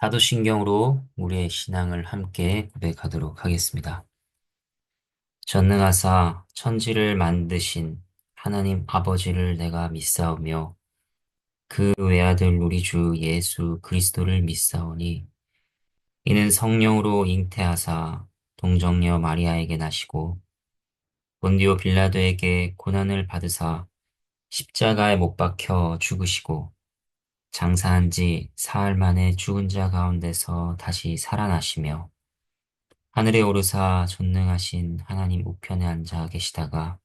사도신경으로 우리의 신앙을 함께 고백하도록 하겠습니다. 전능하사 천지를 만드신 하나님 아버지를 내가 믿사오며 그 외아들 우리 주 예수 그리스도를 믿사오니 이는 성령으로 잉태하사 동정녀 마리아에게 나시고 본디오 빌라도에게 고난을 받으사 십자가에 못 박혀 죽으시고 장사한 지 사흘 만에 죽은 자 가운데서 다시 살아나시며 하늘에 오르사 전능하신 하나님 우편에 앉아 계시다가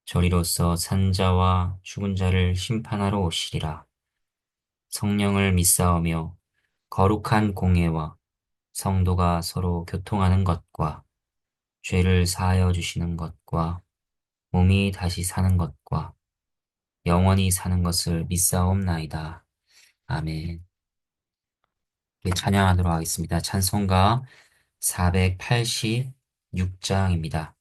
저리로서 산자와 죽은 자를 심판하러 오시리라. 성령을 믿사오며 거룩한 공예와 성도가 서로 교통하는 것과 죄를 사하여 주시는 것과 몸이 다시 사는 것과 영원히 사는 것을 믿사옵나이다. 아멘. 찬양하도록 하겠습니다. 찬송가 486장입니다.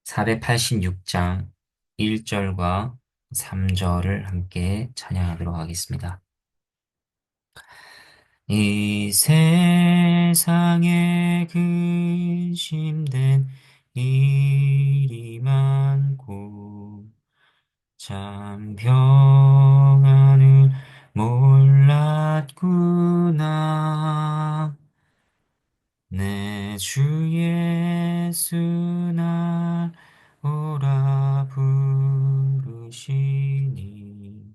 486장 1절과 3절을 함께 찬양하도록 하겠습니다. 이 세상에 근심된 일이 많고 참 평안을 몰랐구나. 내 주 예수 날 오라 부르시니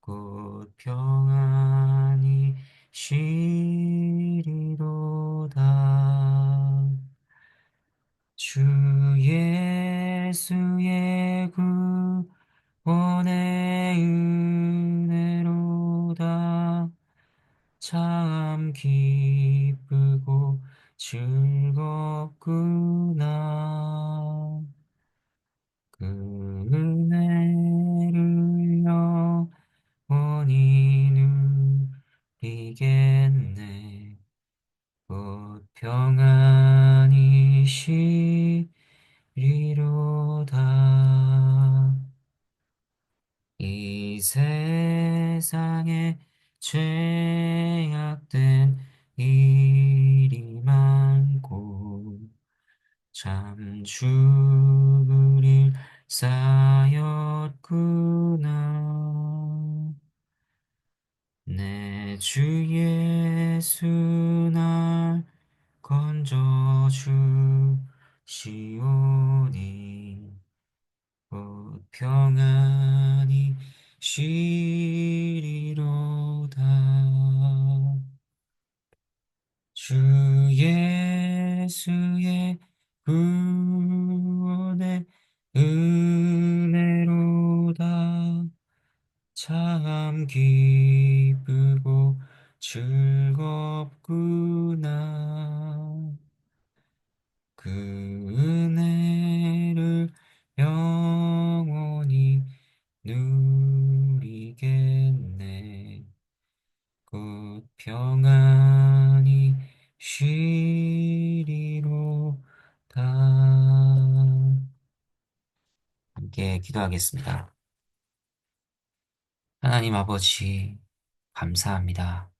곧 평안히 쉬리로다. 주 예수의 구원의 은혜로다. 참 기쁘고 즐겁구나. 그 은혜를 영원히 누리겠네. 곧 평안히 쉬리로다. 이 세상에 죄악된 일이 많고 참 죽을 일 쌓였구나. 내 주 예수 날 건져 주시오니 곧 평안히 쉬리로다. 주 예수의 구원의 은혜로다. 참 기쁘고 즐겁구나. 그 은혜를 영원히 누리겠네. 곧 평안히 쉬리로다. 함께 기도하겠습니다. 하나님 아버지, 감사합니다.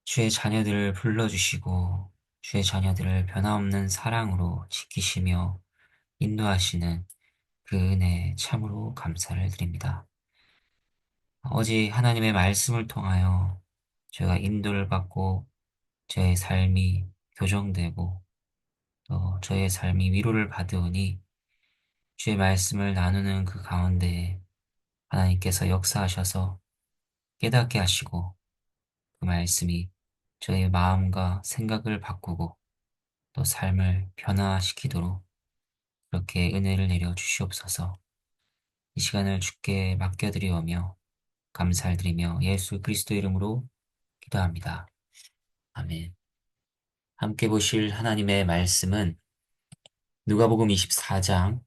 주의 자녀들을 불러주시고, 주의 자녀들을 변함없는 사랑으로 지키시며 인도하시는 그 은혜에 참으로 감사를 드립니다. 아버지 하나님의 말씀을 통하여 저희가 인도를 받고 저의 삶이 교정되고 또 저의 삶이 위로를 받으니 주의 말씀을 나누는 그 가운데에 하나님께서 역사하셔서 깨닫게 하시고 그 말씀이 저의 마음과 생각을 바꾸고 또 삶을 변화시키도록 그렇게 은혜를 내려 주시옵소서. 이 시간을 주께 맡겨드리오며 감사를 드리며 예수 그리스도 이름으로 기도합니다. 아멘. 함께 보실 하나님의 말씀은 누가복음 24장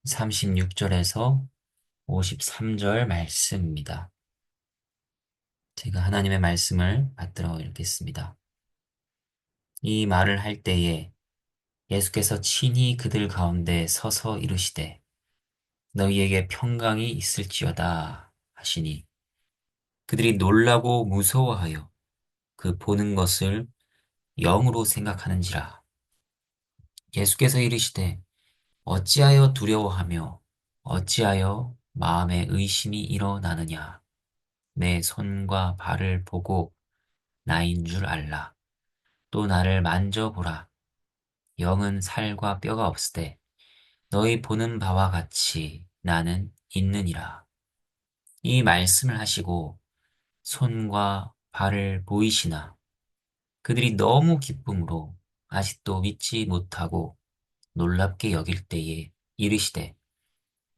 36절에서 53절 말씀입니다. 제가 하나님의 말씀을 받들어 읽겠습니다. 이 말을 할 때에 예수께서 친히 그들 가운데 서서 이르시되 너희에게 평강이 있을지어다 하시니 그들이 놀라고 무서워하여 그 보는 것을 영으로 생각하는지라. 예수께서 이르시되 어찌하여 두려워하며 어찌하여 마음에 의심이 일어나느냐. 내 손과 발을 보고 나인 줄 알라. 또 나를 만져보라. 영은 살과 뼈가 없으되 너희 보는 바와 같이 나는 있느니라. 이 말씀을 하시고 손과 발을 보이시나 그들이 너무 기쁨으로 아직도 믿지 못하고 놀랍게 여길 때에 이르시되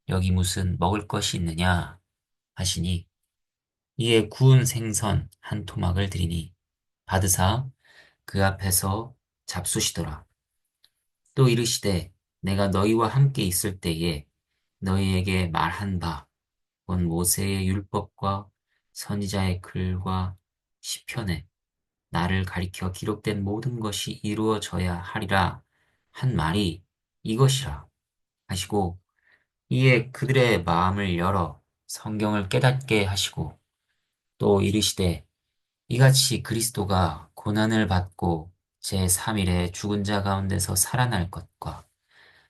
여기 무슨 먹을 것이 있느냐 하시니 이에 구운 생선 한 토막을 드리니 받으사 그 앞에서 잡수시더라. 또 이르시되 내가 너희와 함께 있을 때에 너희에게 말한 바 곧 모세의 율법과 선지자의 글과 시편에 나를 가리켜 기록된 모든 것이 이루어져야 하리라 한 말이 이것이라 하시고 이에 그들의 마음을 열어 성경을 깨닫게 하시고 또 이르시되 이같이 그리스도가 고난을 받고 제3일에 죽은 자 가운데서 살아날 것과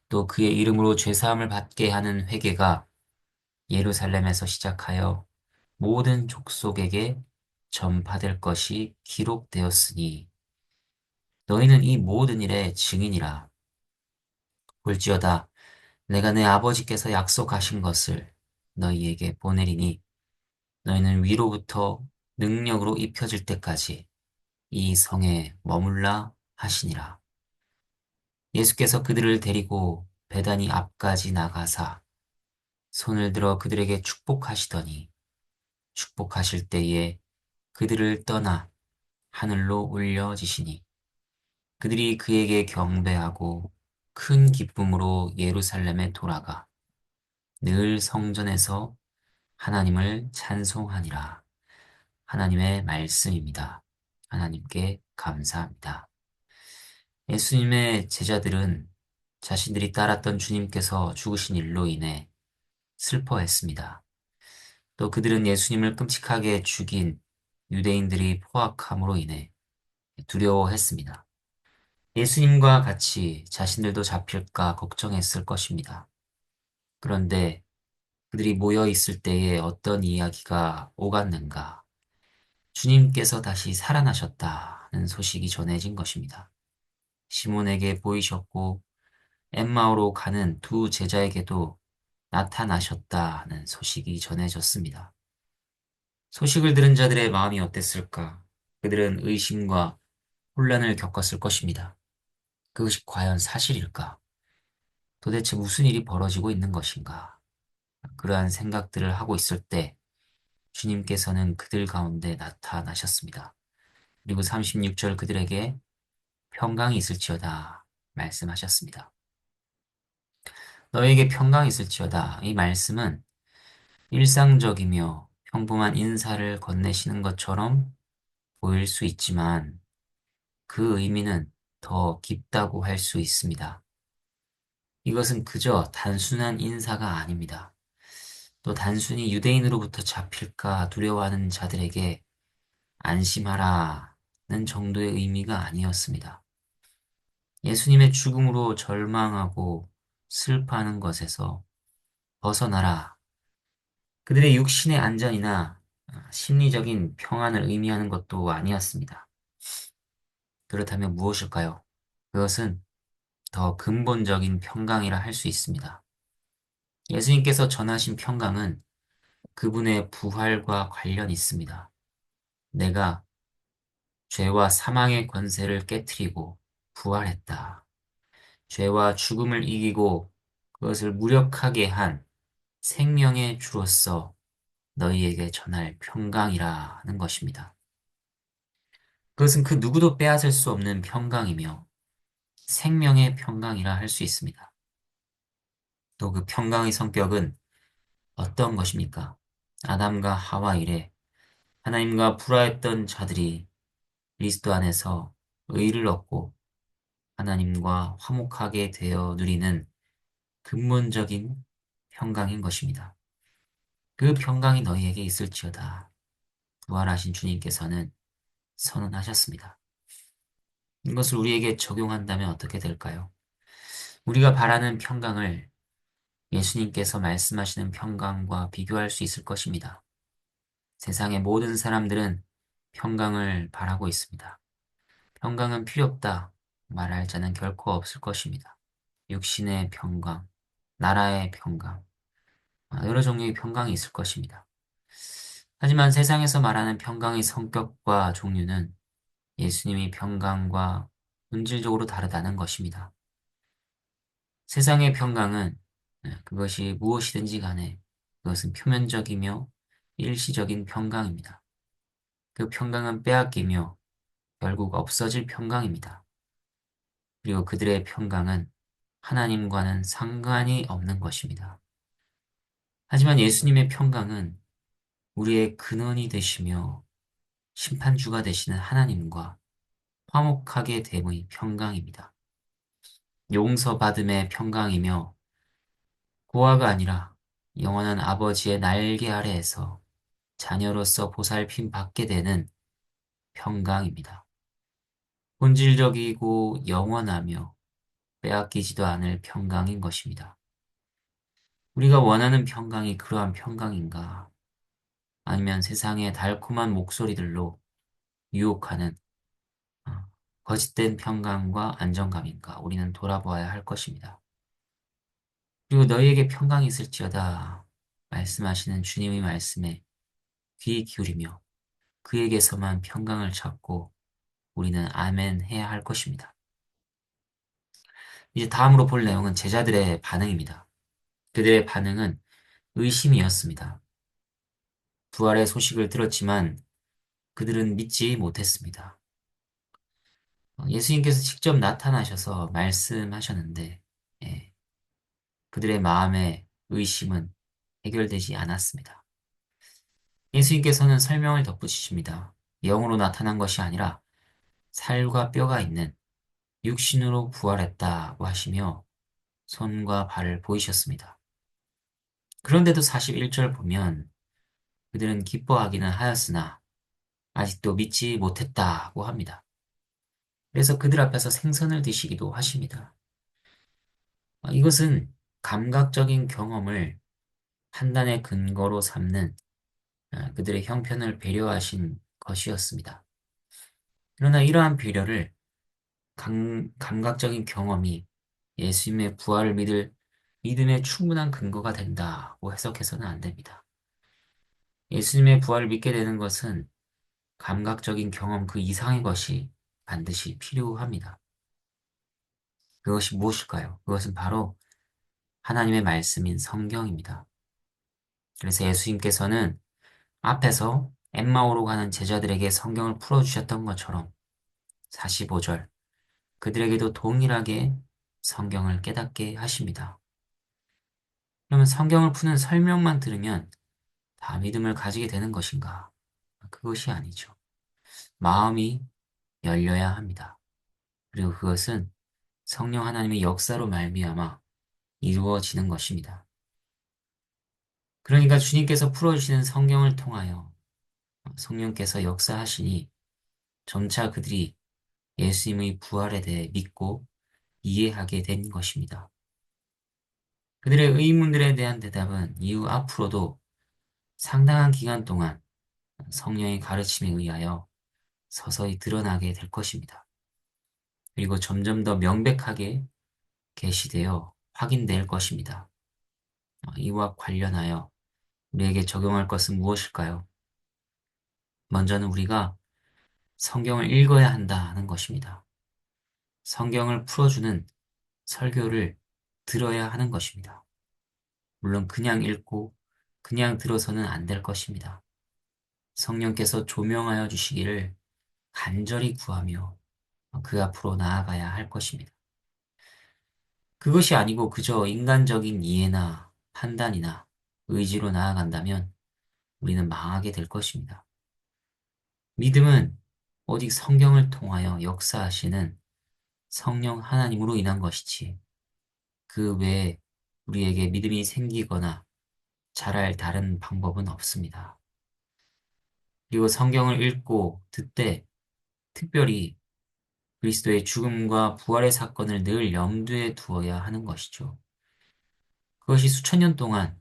또 그의 이름으로 죄사함을 받게 하는 회개가 예루살렘에서 시작하여 모든 족속에게 전파될 것이 기록되었으니 너희는 이 모든 일의 증인이라. 볼지어다 내가 내 아버지께서 약속하신 것을 너희에게 보내리니 너희는 위로부터 능력으로 입혀질 때까지 이 성에 머물라 하시니라. 예수께서 그들을 데리고 베다니 앞까지 나가사 손을 들어 그들에게 축복하시더니 축복하실 때에 그들을 떠나 하늘로 올려지시니 그들이 그에게 경배하고 큰 기쁨으로 예루살렘에 돌아가 늘 성전에서 하나님을 찬송하니라. 하나님의 말씀입니다. 하나님께 감사합니다. 예수님의 제자들은 자신들이 따랐던 주님께서 죽으신 일로 인해 슬퍼했습니다. 또 그들은 예수님을 끔찍하게 죽인 유대인들이 포악함으로 인해 두려워했습니다. 예수님과 같이 자신들도 잡힐까 걱정했을 것입니다. 그런데 그들이 모여 있을 때에 어떤 이야기가 오갔는가? 주님께서 다시 살아나셨다는 소식이 전해진 것입니다. 시몬에게 보이셨고 엠마오로 가는 두 제자에게도 나타나셨다는 소식이 전해졌습니다. 소식을 들은 자들의 마음이 어땠을까? 그들은 의심과 혼란을 겪었을 것입니다. 그것이 과연 사실일까? 도대체 무슨 일이 벌어지고 있는 것인가? 그러한 생각들을 하고 있을 때 주님께서는 그들 가운데 나타나셨습니다. 그리고 36절 그들에게 평강이 있을지어다 말씀하셨습니다. 너에게 평강이 있을지어다. 이 말씀은 일상적이며 평범한 인사를 건네시는 것처럼 보일 수 있지만 그 의미는 더 깊다고 할 수 있습니다. 이것은 그저 단순한 인사가 아닙니다. 또 단순히 유대인으로부터 잡힐까 두려워하는 자들에게 안심하라는 정도의 의미가 아니었습니다. 예수님의 죽음으로 절망하고 슬퍼하는 것에서 벗어나라. 그들의 육신의 안전이나 심리적인 평안을 의미하는 것도 아니었습니다. 그렇다면 무엇일까요? 그것은 더 근본적인 평강이라 할 수 있습니다. 예수님께서 전하신 평강은 그분의 부활과 관련이 있습니다. 내가 죄와 사망의 권세를 깨뜨리고 부활했다. 죄와 죽음을 이기고 그것을 무력하게 한 생명의 주로서 너희에게 전할 평강이라는 것입니다. 그것은 그 누구도 빼앗을 수 없는 평강이며 생명의 평강이라 할 수 있습니다. 또 그 평강의 성격은 어떤 것입니까? 아담과 하와 이래 하나님과 불화했던 자들이 그리스도 안에서 의를 얻고 하나님과 화목하게 되어 누리는 근본적인 평강인 것입니다. 그 평강이 너희에게 있을지어다. 부활하신 주님께서는 선언하셨습니다. 이것을 우리에게 적용한다면 어떻게 될까요? 우리가 바라는 평강을 예수님께서 말씀하시는 평강과 비교할 수 있을 것입니다. 세상의 모든 사람들은 평강을 바라고 있습니다. 평강은 필요 없다 말할 자는 결코 없을 것입니다. 육신의 평강, 나라의 평강, 여러 종류의 평강이 있을 것입니다. 하지만 세상에서 말하는 평강의 성격과 종류는 예수님의 평강과 본질적으로 다르다는 것입니다. 세상의 평강은 그것이 무엇이든지 간에 그것은 표면적이며 일시적인 평강입니다. 그 평강은 빼앗기며 결국 없어질 평강입니다. 그리고 그들의 평강은 하나님과는 상관이 없는 것입니다. 하지만 예수님의 평강은 우리의 근원이 되시며 심판주가 되시는 하나님과 화목하게 됨의 평강입니다. 용서받음의 평강이며 고아가 아니라 영원한 아버지의 날개 아래에서 자녀로서 보살핌 받게 되는 평강입니다. 본질적이고 영원하며 빼앗기지도 않을 평강인 것입니다. 우리가 원하는 평강이 그러한 평강인가? 아니면 세상의 달콤한 목소리들로 유혹하는 어, 거짓된 평강과 안정감인가? 우리는 돌아보아야 할 것입니다. 그리고 너희에게 평강이 있을지어다 말씀하시는 주님의 말씀에 귀 기울이며 그에게서만 평강을 찾고 우리는 아멘 해야 할 것입니다. 이제 다음으로 볼 내용은 제자들의 반응입니다. 그들의 반응은 의심이었습니다. 부활의 소식을 들었지만 그들은 믿지 못했습니다. 예수님께서 직접 나타나셔서 말씀하셨는데, 예, 그들의 마음의 의심은 해결되지 않았습니다. 예수님께서는 설명을 덧붙이십니다. 영으로 나타난 것이 아니라 살과 뼈가 있는 육신으로 부활했다고 하시며 손과 발을 보이셨습니다. 그런데도 41절 보면 그들은 기뻐하기는 하였으나 아직도 믿지 못했다고 합니다. 그래서 그들 앞에서 생선을 드시기도 하십니다. 이것은 감각적인 경험을 판단의 근거로 삼는 그들의 형편을 배려하신 것이었습니다. 그러나 이러한 배려를 감각적인 경험이 예수님의 부활을 믿을 믿음의 충분한 근거가 된다고 해석해서는 안 됩니다. 예수님의 부활을 믿게 되는 것은 감각적인 경험 그 이상의 것이 반드시 필요합니다. 그것이 무엇일까요? 그것은 바로 하나님의 말씀인 성경입니다. 그래서 예수님께서는 앞에서 엠마오로 가는 제자들에게 성경을 풀어주셨던 것처럼 45절 그들에게도 동일하게 성경을 깨닫게 하십니다. 그러면 성경을 푸는 설명만 들으면 다 믿음을 가지게 되는 것인가? 그것이 아니죠. 마음이 열려야 합니다. 그리고 그것은 성령 하나님의 역사로 말미암아 이루어지는 것입니다. 그러니까 주님께서 풀어주시는 성경을 통하여 성령께서 역사하시니 점차 그들이 예수님의 부활에 대해 믿고 이해하게 된 것입니다. 그들의 의문들에 대한 대답은 이후 앞으로도 상당한 기간 동안 성령의 가르침에 의하여 서서히 드러나게 될 것입니다. 그리고 점점 더 명백하게 계시되어 확인될 것입니다. 이와 관련하여 우리에게 적용할 것은 무엇일까요? 먼저는 우리가 성경을 읽어야 한다는 것입니다. 성경을 풀어주는 설교를 들어야 하는 것입니다. 물론 그냥 읽고 그냥 들어서는 안 될 것입니다. 성령께서 조명하여 주시기를 간절히 구하며 그 앞으로 나아가야 할 것입니다. 그것이 아니고 그저 인간적인 이해나 판단이나 의지로 나아간다면 우리는 망하게 될 것입니다. 믿음은 오직 성경을 통하여 역사하시는 성령 하나님으로 인한 것이지 그 외에 우리에게 믿음이 생기거나 자랄 다른 방법은 없습니다. 그리고 성경을 읽고 듣되 특별히 그리스도의 죽음과 부활의 사건을 늘 염두에 두어야 하는 것이죠. 그것이 수천 년 동안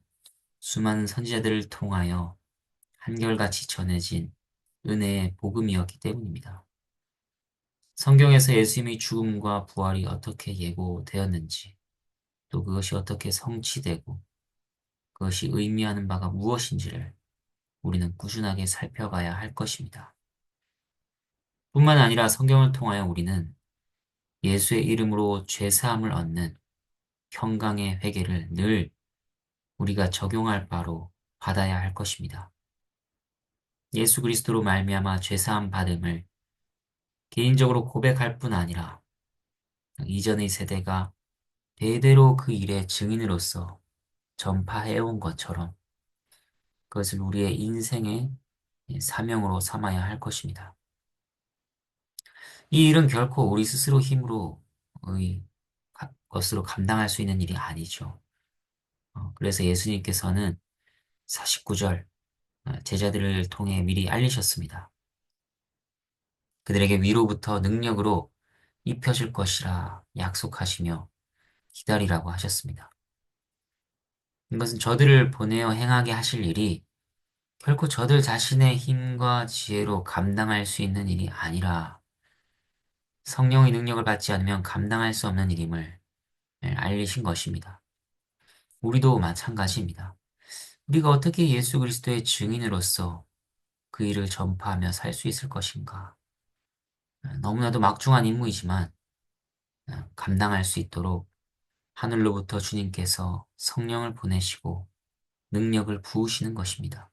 수많은 선지자들을 통하여 한결같이 전해진 은혜의 복음이었기 때문입니다. 성경에서 예수님의 죽음과 부활이 어떻게 예고되었는지, 또 그것이 어떻게 성취되고 그것이 의미하는 바가 무엇인지를 우리는 꾸준하게 살펴가야 할 것입니다. 뿐만 아니라 성경을 통하여 우리는 예수의 이름으로 죄사함을 얻는 평강의 회개를 늘 우리가 적용할 바로 받아야 할 것입니다. 예수 그리스도로 말미암아 죄사함 받음을 개인적으로 고백할 뿐 아니라 이전의 세대가 대대로 그 일의 증인으로서 전파해온 것처럼 그것을 우리의 인생의 사명으로 삼아야 할 것입니다. 이 일은 결코 우리 스스로 힘으로의 것으로 감당할 수 있는 일이 아니죠. 그래서 예수님께서는 49절 제자들을 통해 미리 알리셨습니다. 그들에게 위로부터 능력으로 입혀질 것이라 약속하시며 기다리라고 하셨습니다. 이것은 저들을 보내어 행하게 하실 일이 결코 저들 자신의 힘과 지혜로 감당할 수 있는 일이 아니라 성령의 능력을 받지 않으면 감당할 수 없는 일임을 알리신 것입니다. 우리도 마찬가지입니다. 우리가 어떻게 예수 그리스도의 증인으로서 그 일을 전파하며 살 수 있을 것인가? 너무나도 막중한 임무이지만 감당할 수 있도록 하늘로부터 주님께서 성령을 보내시고 능력을 부으시는 것입니다.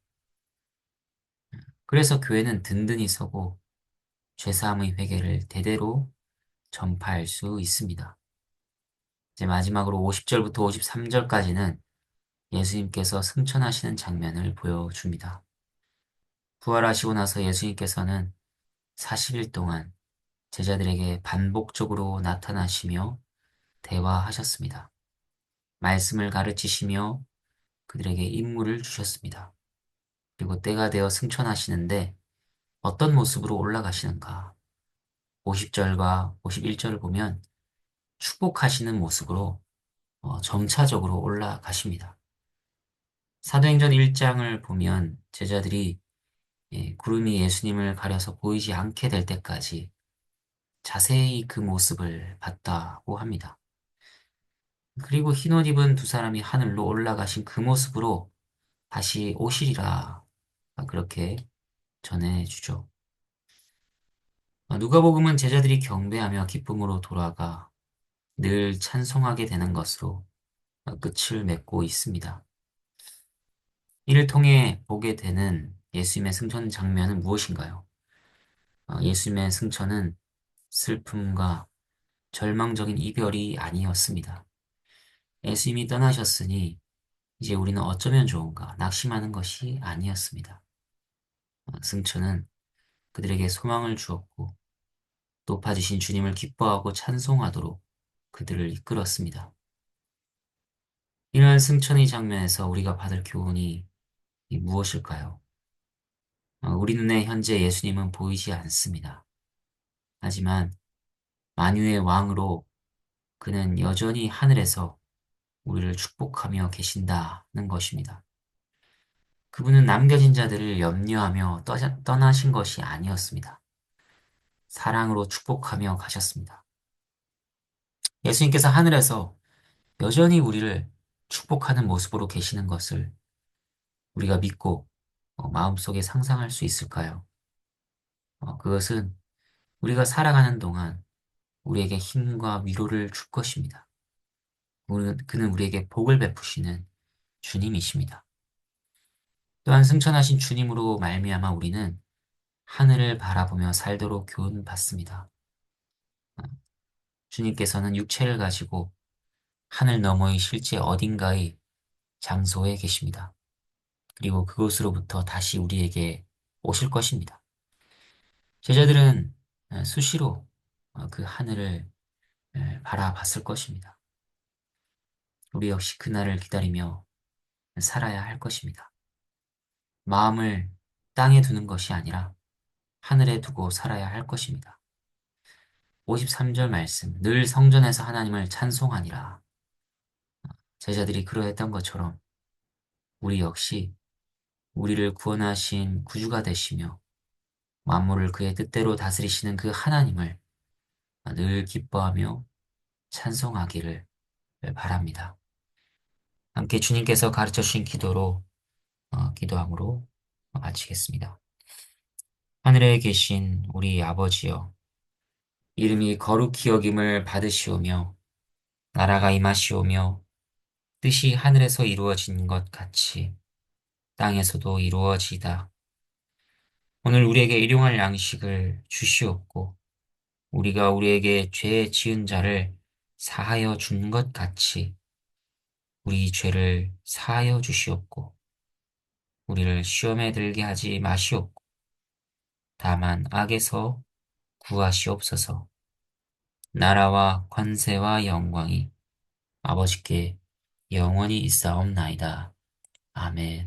그래서 교회는 든든히 서고 죄사함의 회개를 대대로 전파할 수 있습니다. 이제 마지막으로 50절부터 53절까지는 예수님께서 승천하시는 장면을 보여줍니다. 부활하시고 나서 예수님께서는 40일 동안 제자들에게 반복적으로 나타나시며 대화하셨습니다. 말씀을 가르치시며 그들에게 임무를 주셨습니다. 그리고 때가 되어 승천하시는데 어떤 모습으로 올라가시는가? 50절과 51절을 보면 축복하시는 모습으로 점차적으로 올라가십니다. 사도행전 1장을 보면 제자들이 구름이 예수님을 가려서 보이지 않게 될 때까지 자세히 그 모습을 봤다고 합니다. 그리고 흰 옷 입은 두 사람이 하늘로 올라가신 그 모습으로 다시 오시리라 그렇게 전해주죠. 누가복음은 제자들이 경배하며 기쁨으로 돌아가 늘 찬송하게 되는 것으로 끝을 맺고 있습니다. 이를 통해 보게 되는 예수님의 승천 장면은 무엇인가요? 예수님의 승천은 슬픔과 절망적인 이별이 아니었습니다. 예수님이 떠나셨으니 이제 우리는 어쩌면 좋은가 낙심하는 것이 아니었습니다. 승천은 그들에게 소망을 주었고 높아지신 주님을 기뻐하고 찬송하도록 그들을 이끌었습니다. 이러한 승천의 장면에서 우리가 받을 교훈이 무엇일까요? 우리 눈에 현재 예수님은 보이지 않습니다. 하지만 만유의 왕으로 그는 여전히 하늘에서 우리를 축복하며 계신다는 것입니다. 그분은 남겨진 자들을 염려하며 떠나신 것이 아니었습니다. 사랑으로 축복하며 가셨습니다. 예수님께서 하늘에서 여전히 우리를 축복하는 모습으로 계시는 것을 우리가 믿고 마음속에 상상할 수 있을까요? 그것은 우리가 살아가는 동안 우리에게 힘과 위로를 줄 것입니다. 그는 우리에게 복을 베푸시는 주님이십니다. 또한 승천하신 주님으로 말미암아 우리는 하늘을 바라보며 살도록 교훈받습니다. 주님께서는 육체를 가지고 하늘 너머의 실제 어딘가의 장소에 계십니다. 그리고 그곳으로부터 다시 우리에게 오실 것입니다. 제자들은 수시로 그 하늘을 바라봤을 것입니다. 우리 역시 그날을 기다리며 살아야 할 것입니다. 마음을 땅에 두는 것이 아니라 하늘에 두고 살아야 할 것입니다. 53절 말씀, 늘 성전에서 하나님을 찬송하니라. 제자들이 그러했던 것처럼 우리 역시 우리를 구원하신 구주가 되시며 만물을 그의 뜻대로 다스리시는 그 하나님을 늘 기뻐하며 찬송하기를 바랍니다. 함께 주님께서 가르쳐 주신 기도로 기도함으로 마치겠습니다. 하늘에 계신 우리 아버지여, 이름이 거룩히 여김을 받으시오며 나라가 임하시오며 뜻이 하늘에서 이루어진 것 같이 땅에서도 이루어지이다. 오늘 우리에게 일용할 양식을 주시옵고 우리가 우리에게 죄 지은 자를 사하여 준 것 같이 우리 죄를 사하여 주시옵고 우리를 시험에 들게 하지 마시옵고 다만 악에서 구하시옵소서. 나라와 권세와 영광이 아버지께 영원히 있사옵나이다. 아멘.